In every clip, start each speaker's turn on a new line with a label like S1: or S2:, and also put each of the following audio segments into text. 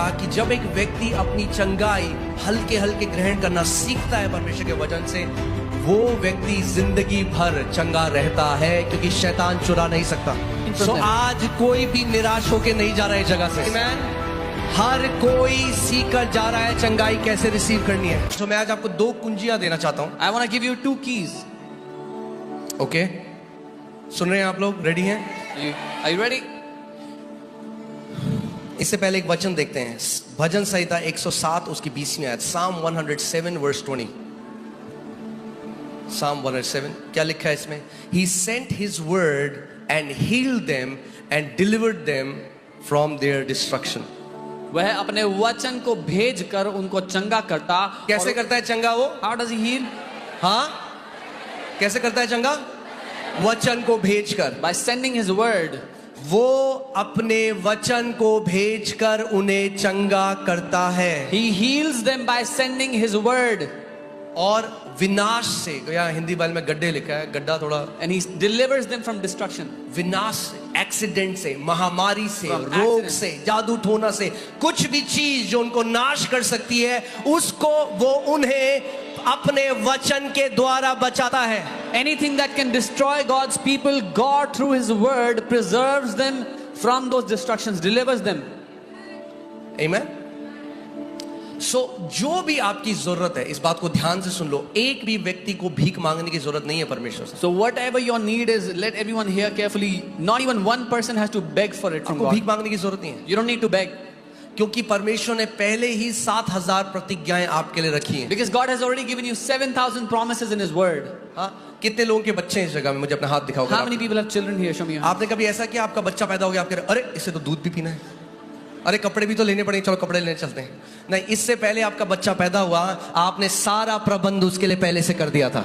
S1: कि जब एक व्यक्ति अपनी चंगाई हल्के हल्के ग्रहण करना सीखता है परमेश्वर के वचन से, वो व्यक्ति जिंदगी भर चंगा रहता है, क्योंकि शैतान चुरा नहीं सकता। तो आज कोई भी निराश होकर नहीं जा रहा है जगह से। हर कोई सीख कर जा रहा है चंगाई कैसे रिसीव करनी है। तो मैं आज आपको 2 कुंजियां देना चाहता हूं।
S2: I want to give you 2 keys.
S1: Okay, सुन रहे हैं आप लोग? रेडी हैं?
S2: Are you ready?
S1: इससे पहले एक वचन देखते हैं, भजन संहिता 107 उसकी 20वीं आयत, Psalm 107 verse 20। Psalm 107 क्या लिखा है इसमें? He sent his word and healed them and delivered them from their destruction।
S2: वह अपने वचन को भेज कर उनको चंगा करता।
S1: कैसे करता है चंगा वो?
S2: How does he heal?
S1: हाँ, कैसे करता है चंगा? वचन को भेजकर।
S2: By sending his word।
S1: वो अपने वचन को भेजकर उन्हें चंगा करता है।
S2: He heals them by sending his word।
S1: और विनाश से, यहाँ हिंदी बाइबल में गड्ढे लिखा है, गड्ढा थोड़ा,
S2: And he delivers them from destruction।
S1: विनाश से, एक्सीडेंट से, महामारी से, रोग से, जादू टोना से, कुछ भी चीज जो उनको नाश कर सकती है, उसको वो उन्हें अपने वचन के द्वारा बचाता है।
S2: Anything that can destroy God's people, God through his word preserves them from those destructions, delivers them।
S1: Amen। सो जो भी आपकी जरूरत है, इस बात को ध्यान से सुन लो, एक भी व्यक्ति को भीख मांगने की जरूरत नहीं है परमेश्वर से।
S2: So whatever your need is, let everyone hear carefully. Not even one person has to beg for it from
S1: आपको
S2: God।
S1: भीख मांगने की जरूरत नहीं है।
S2: You don't need to beg।
S1: क्योंकि परमेश्वर ने पहले ही 7000 प्रतिज्ञाएं आपके लिए रखी हैं।
S2: Because God has already given you 7,000 promises in his word।
S1: हाँ, कितने लोगों के बच्चे हैं इस जगह में? मुझे अपना हाथ दिखाओ।
S2: How many people have children here? Show me your hand।
S1: आपने कभी ऐसा किया, आपका बच्चा पैदा हो गया, आप कह रहे अरे इससे तो दूध भी पीना है, अरे कपड़े भी तो लेने पड़ेंगे, चलो कपड़े लेने चलते हैं। नहीं, इससे पहले आपका बच्चा पैदा हुआ, आपने सारा प्रबंध उसके लिए पहले से कर दिया था।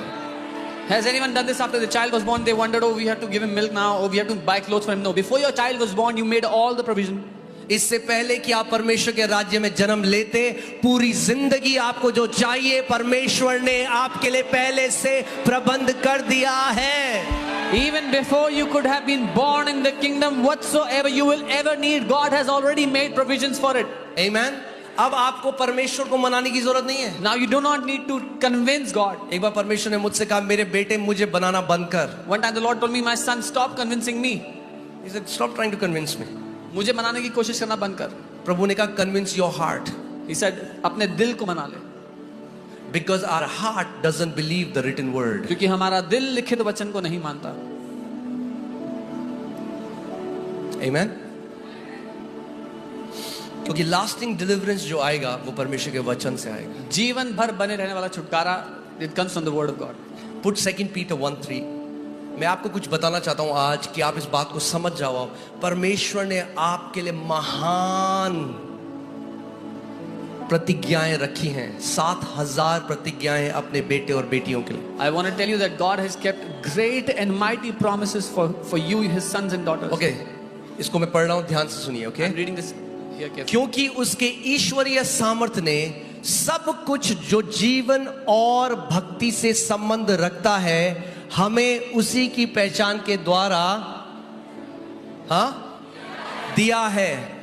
S2: Has anyone done this after the child was born? They wondered, oh, we have to give him milk now, or we have to buy clothes for him. No, before your child was born, you made all the provision।
S1: इससे पहले कि आप परमेश्वर के राज्य में जन्म लेते, पूरी जिंदगी आपको जो चाहिए परमेश्वर ने आपके लिए पहले से प्रबंध कर दिया है।
S2: Even before you could have been born in the kingdom, whatsoever you will ever need, God has already made provisions for it।
S1: Amen। अब आपको परमेश्वर को मनाने की जरूरत नहीं है।
S2: Now you do not need to convince God।
S1: एक बार परमेश्वर ने मुझसे कहा, मेरे बेटे मुझे बनाना बंद कर।
S2: One time the Lord told me, my son, stop convincing me।
S1: He said, stop trying to convince me।
S2: मुझे मनाने की कोशिश करना बंद कर।
S1: प्रभु ने कहा, convince your heart।
S2: He said, अपने दिल को मना ले।
S1: Because our heart doesn't believe the written word।
S2: क्योंकि हमारा दिल लिखित वचन को नहीं मानता।
S1: Amen। क्योंकि lasting deliverance जो आएगा वो परमेश्वर के वचन से आएगा।
S2: जीवन भर बने रहने वाला छुटकारा, it comes from the word of God।
S1: Put 2 Peter 1:3। मैं आपको कुछ बताना चाहता हूं आज कि आप इस बात को समझ जाओ। परमेश्वर ने आपके लिए महान प्रतिज्ञाएं रखी हैं, 7000 प्रतिज्ञाएं अपने बेटे और बेटियों के लिए।
S2: I want to tell you that God has kept great and mighty promises for you, his sons and daughters।
S1: Okay, इसको मैं पढ़ रहा हूं, ध्यान से सुनिए। Okay,
S2: I'm reading this here carefully।
S1: क्योंकि उसके ईश्वरीय सामर्थ्य ने सब कुछ जो जीवन और भक्ति से संबंध रखता है, हमें उसी की पहचान के द्वारा दिया है।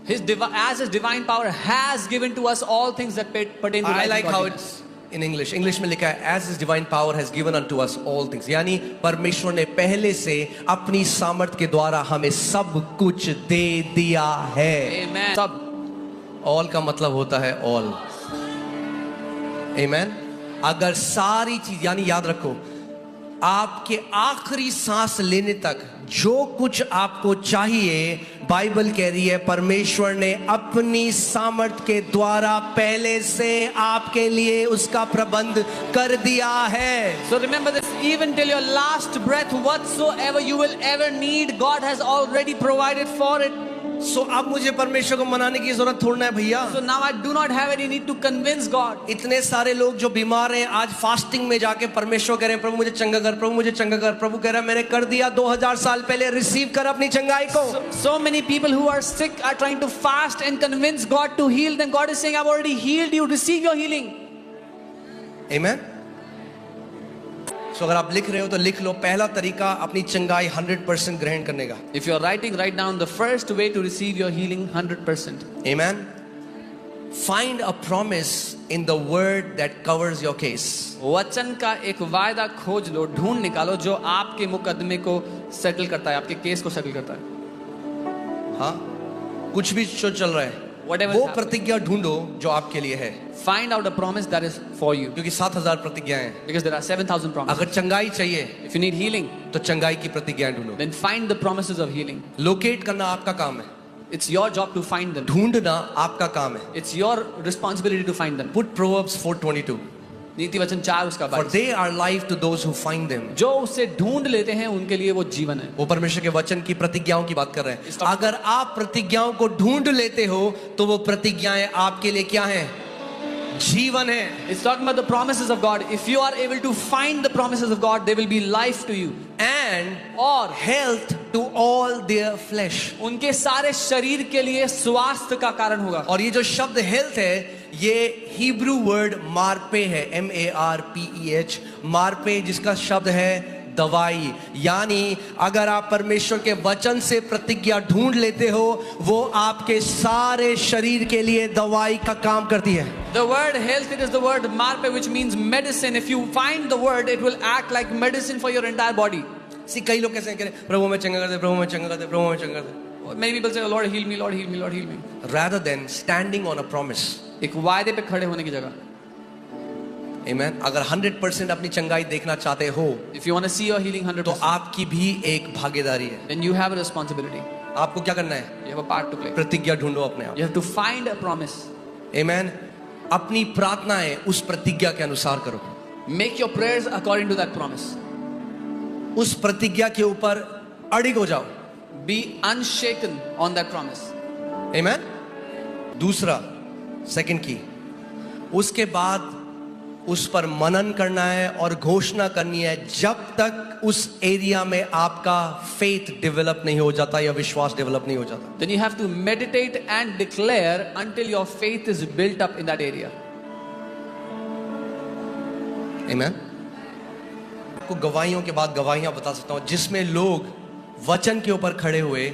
S2: As his divine power has given to us all things that pertain to life
S1: I
S2: and
S1: like how
S2: godliness।
S1: it's in English। English में लिखा है as his divine power has given unto us all things। यानी परमेश्वर ने पहले से अपनी सामर्थ्य के द्वारा हमें सब कुछ दे दिया है।
S2: Amen। सब।
S1: all का मतलब होता है all। Amen। अगर सारी चीज, यानी याद रखो, आपके आखिरी सांस लेने तक जो कुछ आपको चाहिए, बाइबल कह रही है परमेश्वर ने अपनी सामर्थ के द्वारा पहले से आपके लिए उसका प्रबंध कर दिया है।
S2: So remember this, even till your last breath, whatsoever you will ever need, God has already provided for it।
S1: सो अब मुझे परमेश्वर को मनाने की जरूरत थोड़ा है भैया।
S2: So now I do not have any need to convince God।
S1: इतने सारे लोग जो बीमार हैं, आज फास्टिंग में जाके परमेश्वर कह रहे हैं, प्रभु मुझे चंगा कर, प्रभु मुझे चंगा कर। प्रभु कह रहा है, मैंने कर दिया 2000 साल पहले, रिसीव कर अपनी चंगाई को।
S2: So many people who are sick are trying to fast and convince God to heal them। God is saying, I've already healed you, receive your healing।
S1: Amen। सो अगर आप लिख रहे हो तो लिख लो, पहला तरीका अपनी चंगाई 100% ग्रहण करने का।
S2: If you are writing, write down the first way to receive your healing 100%।
S1: Amen। Find a promise in the word that covers your case.
S2: वचन का एक वायदा खोज लो, ढूंढ निकालो जो आपके मुकदमे को सेटल करता है, आपके केस को सेटल करता है।
S1: हाँ, कुछ भी जो चल रहा है,
S2: Whatever
S1: वो
S2: is happening.
S1: प्रतिज्ञा ढूंढो जो आपके लिए है,
S2: Find out a promise that is for you,
S1: क्योंकि 7,000 प्रतिज्ञाएं हैं।
S2: because there are 7,000 promises.
S1: अगर चंगाई चाहिए
S2: If you need healing,
S1: तो चंगाई की प्रतिज्ञाएं ढूंढो।
S2: then find the promises of healing.
S1: Locate करना आपका काम है,
S2: It's your job to find them.
S1: ढूंढना आपका काम है।
S2: It's your responsibility to find them.
S1: Put Proverbs 4:22.
S2: नीति वचन 4 उसका
S1: For
S2: 22।
S1: they are life to those who find them.
S2: जो उसे ढूंढ लेते हैं उनके लिए वो जीवन है।
S1: वो परमेश्वर के वचन की प्रतिज्ञाओं की बात कर रहे हैं।
S2: इसका-
S1: अगर आप प्रतिज्ञाओं को ढूंढ लेते हो तो वो प्रतिज्ञाएं आपके लिए क्या हैं? जीवन है।
S2: It's talking about the promises of God. If you are able to find the promises of God, they will be life to you.
S1: And
S2: और
S1: health to all their flesh.
S2: उनके सारे शरीर के लिए स्वास्थ्य का कारण होगा।
S1: और ये जो शब्द हेल्थ है, ये हिब्रू वर्ड मार्पे है, MARPEH, मार्पे, जिसका शब्द है दवाई। यानी अगर आप परमेश्वर के वचन से प्रतिज्ञा ढूंढ लेते हो, वो आपके सारे शरीर के लिए दवाई का काम करती है।
S2: The word health, it is the word marpe, which means medicine. If you find the word, it will act like medicine for your entire body.
S1: कई लोग कैसे कह रहे, प्रभु में चंगा कर दे, प्रभु में चंगा कर दे, प्रभु में चंगा कर दे।
S2: Many people say, oh, Lord heal me, Lord heal me, Lord heal me.
S1: Rather than standing on a promise.
S2: एक वायदे पे खड़े होने की जगह।
S1: Amen. अगर 100% अपनी चंगाई देखना चाहते हो
S2: If you want to see your healing
S1: तो
S2: 100%,
S1: आपकी भी एक भागीदारी है।
S2: then you have a responsibility.
S1: आपको क्या करना है?
S2: You have a part to play.
S1: प्रतिज्ञा ढूंढो अपने आप।
S2: You have to find a promise.
S1: Amen. अपनी प्रार्थनाएं उस प्रतिज्ञा के अनुसार करो।
S2: Make your prayers according to that promise.
S1: उस प्रतिज्ञा के ऊपर अड़िग हो जाओ।
S2: Be unshaken on that promise.
S1: Amen. दूसरा, सेकंड की, उसके बाद उस पर मनन करना है और घोषणा करनी है जब तक उस एरिया में आपका फेथ डेवलप नहीं हो जाता या विश्वास डेवलप नहीं हो जाता।
S2: Then you have to meditate and declare until your faith is built up in that area.
S1: Amen. आपको गवाहियों के बाद गवाहियां बता सकता हूं जिसमें लोग वचन के ऊपर खड़े हुए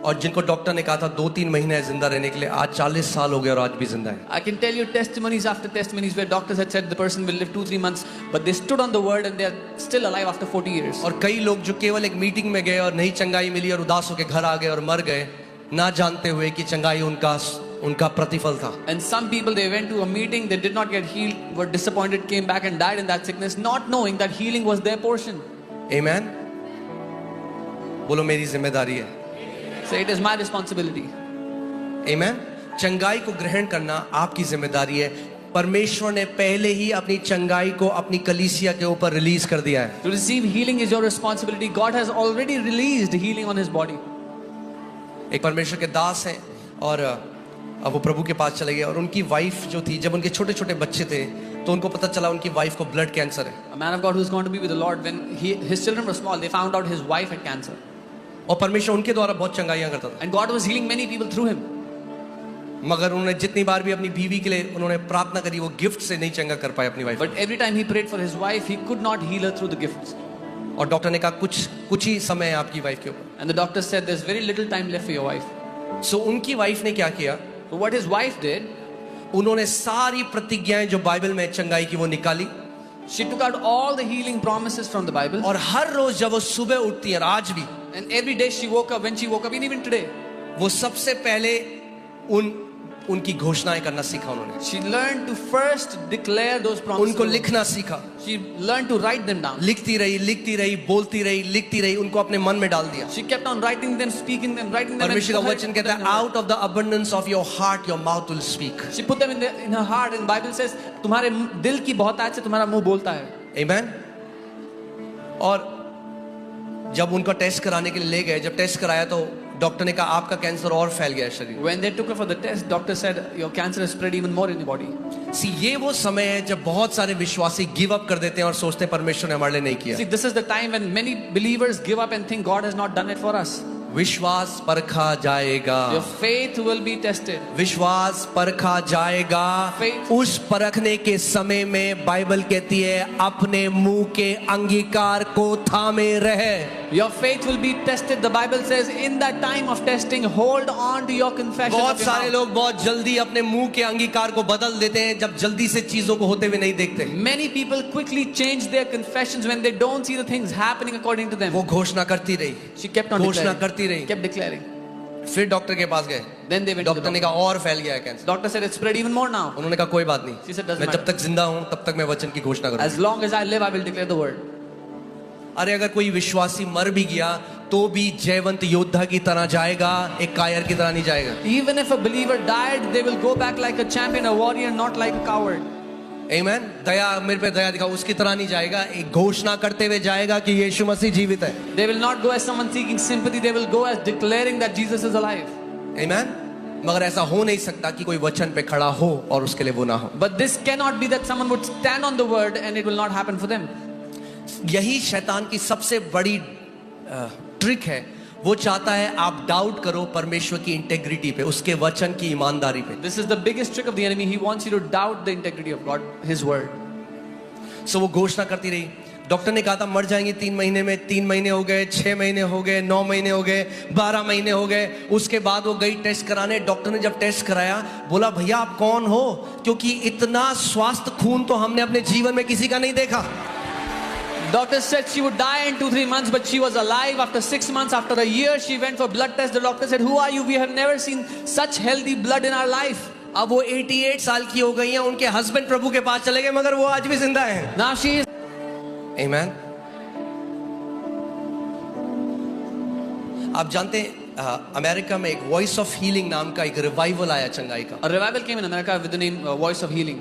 S1: और जिनको डॉक्टर ने कहा था 2-3 महीने जिंदा रहने के लिए, आज 40 साल हो गए और आज भी जिंदा है।
S2: I can tell you testimonies after testimonies where doctors had said the person will live 2-3 months, but they stood on the word and they are still alive after 40 years.
S1: और कई लोग जो केवल एक मीटिंग में गए और नहीं चंगाई मिली और उदास होकर घर आ गए और मर गए, ना जानते हुए कि चंगाई उनका प्रतिफल था।
S2: And some people, they went to a meeting, they did not get healed, were disappointed, came back and died in that sickness, not knowing that healing was their portion.
S1: Amen. बोलो मेरी जिम्मेदारी है।
S2: So it is my responsibility.
S1: Amen. चंगाई को ग्रहण करना आपकी जिम्मेदारी है। परमेश्वर ने पहले ही अपनी चंगाई को अपनी कलीसिया के ऊपर रिलीज कर दिया है।
S2: To receive healing is your responsibility. God has already released healing on his body.
S1: एक परमेश्वर के दास हैं और अब वो प्रभु के पास चले गए और उनकी वाइफ जो थी, जब उनके छोटे छोटे बच्चे थे तो उनको पता चला उनकी वाइफ को ब्लड कैंसर है।
S2: A man of God who is going to be with the Lord, when his children were small, they found out his wife had cancer.
S1: और परमेश्वर उनके द्वारा बहुत चंगाइयां करता था।
S2: And God was healing many people through him.
S1: मगर उन्होंने जितनी बार भी अपनी बीवी के लिए उन्होंने प्रार्थना करी, वो गिफ्ट से नहीं चंगा कर पाए अपनी wife.
S2: But every time he prayed for his wife, he could not heal her through the gifts.
S1: और डॉक्टर ने कहा कुछ ही समय है आपकी वाइफ के ऊपर।
S2: And the doctor said there's very little time left for your wife.
S1: सो उनकी वाइफ ने क्या किया?
S2: So what his wife did,
S1: उन्होंने सारी प्रतिज्ञाएं जो बाइबल में चंगाई की वो निकाली
S2: she took out all the healing promises from the Bible.
S1: और हर रोज जब वो सुबह उठती है, आज भी
S2: And every day she woke up, when she woke up, and even today,
S1: वो सबसे पहले उनकी घोषणाएं करना सीखा उन्होंने।
S2: she learned to first declare those promises.
S1: उनको लिखना सीखा,
S2: She learned to write them down.
S1: लिखती रही, बोलती रही, लिखती रही, उनको अपने मन में डाल दिया।
S2: She kept on writing them, speaking them, writing them. and
S1: परमेश्वर का
S2: put
S1: वचन
S2: them
S1: कहता
S2: in
S1: है
S2: her heart.
S1: out of the abundance of your heart your mouth will speak.
S2: She put them in her heart, and Bible says तुम्हारे दिल की बहुतायत से तुम्हारा मुंह बोलता है.
S1: Amen. और जब उनको टेस्ट कराने के लिए ले गए, जब टेस्ट कराया तो डॉक्टर ने कहा आपका कैंसर और फैल गया है शरीर।
S2: When they took her for the test, doctor said your cancer is spread even more in your body.
S1: सी ये वो समय है जब बहुत सारे विश्वासी गिव अप कर देते हैं और सोचते हैं परमेश्वर ने हमारे लिए नहीं किया।
S2: See, this is the time when many believers give up and think God has not done it for us.
S1: विश्वास परखा जाएगा।
S2: Your faith will be tested.
S1: विश्वास परखा जाएगा।
S2: Faith.
S1: उस परखने के समय में बाइबल कहती है अपने मुंह के अंगीकार को थामे रहे।
S2: Your faith will be tested. The Bible says, in that time of testing, hold on to your confession.
S1: बहुत
S2: of your
S1: सारे
S2: mouth.
S1: लोग बहुत जल्दी अपने मुंह के अंगीकार को बदल देते हैं जब जल्दी से चीजों को होते हुए नहीं देखते।
S2: Many people quickly change their confessions when they don't see the things happening according to them.
S1: वो घोषणा करती रही,
S2: She kept on
S1: घोषणा
S2: declaring.
S1: करती रही।
S2: Kept declaring.
S1: फिर डॉक्टर के पास गए,
S2: Then they went to the
S1: doctor ने
S2: doctor.
S1: कहा और फैल गया है cancer.
S2: Doctor said it's spread even more now.
S1: उन्होंने कहा कोई बात
S2: She said,
S1: नहीं,
S2: "Doesn't
S1: मैं जब
S2: matter.
S1: तक जिंदा हूं तब तक मैं वचन की घोषणा
S2: As
S1: करूंगा।
S2: long as I live, I will declare the word.
S1: अरे अगर कोई विश्वासी मर भी गया तो भी जयवंत योद्धा की तरह जाएगा, एक कायर की तरह नहीं जाएगा।
S2: Even if a believer died, they will go back like a champion, a warrior, not like a coward.
S1: आमेन। दया, मेरे पे दया दिखाओ, उसकी तरह नहीं जाएगा, एक घोषणा करते हुए जाएगा कि यीशु मसीह जीवित है।
S2: They will not go as someone seeking sympathy. They will go as declaring that Jesus is alive.
S1: आमेन। मगर ऐसा हो नहीं सकता कि कोई वचन पे खड़ा हो और उसके लिए वो ना हो।
S2: But this cannot be that someone would stand on the word and it will not happen for them.
S1: यही शैतान की सबसे बड़ी ट्रिक है। वो चाहता है आप डाउट करो परमेश्वर की इंटेग्रिटी पे, उसके वचन की ईमानदारी पे।
S2: This is the biggest trick of the enemy. He wants you to doubt the integrity of God, His word.
S1: सो वो घोषणा करती रही। डॉक्टर ने कहा था मर जाएंगे 3 महीने में, 3 महीने हो गए, 6 महीने हो गए, 9 महीने हो गए, 12 महीने हो गए। उसके बाद वो गई टेस्ट कराने। डॉक्टर ने जब टेस्ट कराया बोला भैया आप कौन हो, क्योंकि इतना स्वास्थ्य खून तो हमने अपने जीवन में किसी का नहीं देखा।
S2: Doctor said she would die in 2-3 months, but she was alive after 6 months. After a year, she went for blood test. The doctor said, "Who are you? We have never seen such healthy blood in our life."
S1: अब वो 88 साल की हो गई हैं, उनके husband प्रभु के पास चले गए मगर वो आज भी जिंदा हैं।
S2: Now she is.
S1: आमेन। आप जानते हैं अमेरिका में एक वॉइस ऑफ हीलिंग नाम का एक रिवाइवल आया चंगाई का।
S2: A revival came in America with the name Voice of Healing.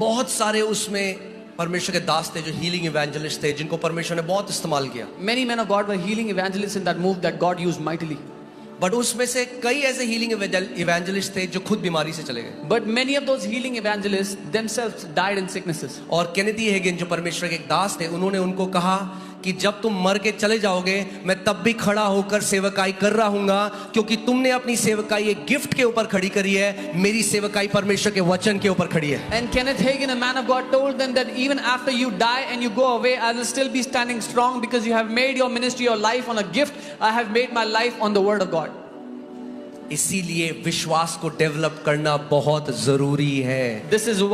S1: बहुत सारे उसमें परमेश्वर के दास थे जो हीलिंग इवेंजलिस्ट थे, जिनको परमेश्वर ने बहुत इस्तेमाल किया।
S2: Many men of God were healing evangelists in that move that God used mightily.
S1: But उसमें से कई ऐसे हीलिंग इवेंजलिस्ट थे जो खुद बीमारी से चले गए।
S2: But many of those healing evangelists themselves died in sicknesses.
S1: और केनेडी हेगिन जो परमेश्वर के एक दास थे, उन्होंने उनको कहा कि जब तुम मर के चले जाओगे मैं तब भी खड़ा होकर सेवकाई कर रहा हूंगा, क्योंकि तुमने अपनी सेवकाई एक गिफ्ट के ऊपर खड़ी करी है, मेरी सेवकाई परमेश्वर के वचन के ऊपर खड़ी है।
S2: And Kenneth Hagin, a man of God, told them that even after you die and you go away, I will still be standing strong because you have made your ministry, your life on a gift. I have made my life on the word of God.
S1: इसीलिए विश्वास को develop करना बहुत जरूरी है।
S2: This is why